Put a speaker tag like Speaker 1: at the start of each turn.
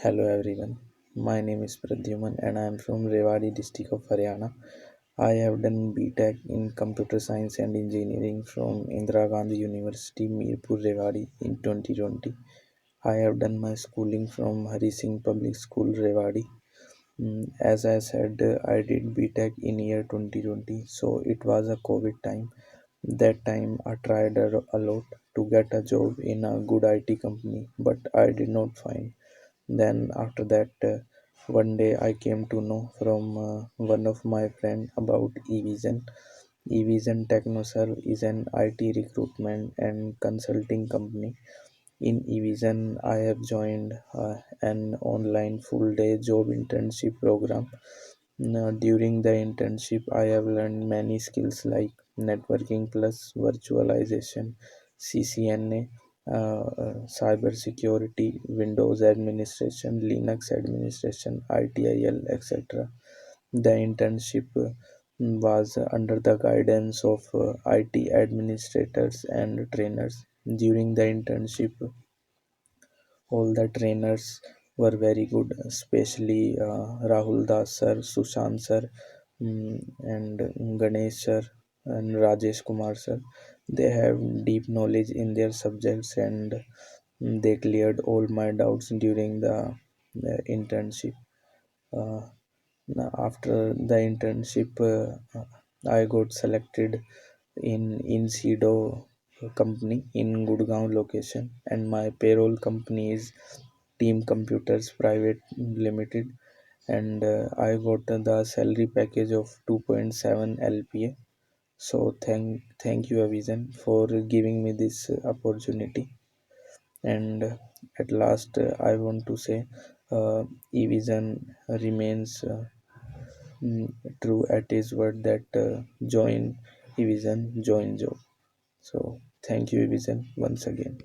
Speaker 1: Hello everyone, my name is Pradhyum and I am from Rewari district of Haryana. I have done BTech in Computer Science and Engineering from Indira Gandhi University, Mirpur, Rewari in 2020. I have done my schooling from Hari Singh Public School, Rewari. As I said, I did BTech in year 2020, so it was a COVID time. That time I tried a lot to get a job in a good IT company, but I did not find. Then after that, one day I came to know from one of my friend about eVision. eVision TechnoServe is an IT recruitment and consulting company. In eVision, I have joined an online full-day job internship program. Now, during the internship, I have learned many skills like networking plus virtualization, CCNA, cyber security, Windows administration, Linux administration, ITIL, etc. The internship was under the guidance of IT administrators and trainers. During the internship, all the trainers were very good, especially Rahul Das sir, Sushant sir, and Ganesh sir and Rajesh Kumar sir. They have deep knowledge in their subjects and they cleared all my doubts during the internship. Uh, Now, after the internship, I got selected in INCEDO company in Gurgaon location, and my payroll company is Team Computers Private Limited, and I got the salary package of 2.7 LPA. So thank you, Avision, for giving me this opportunity. And at last, I want to say, eVision remains. True at his word that join Evision, join Joe. So thank you, Evision, once again.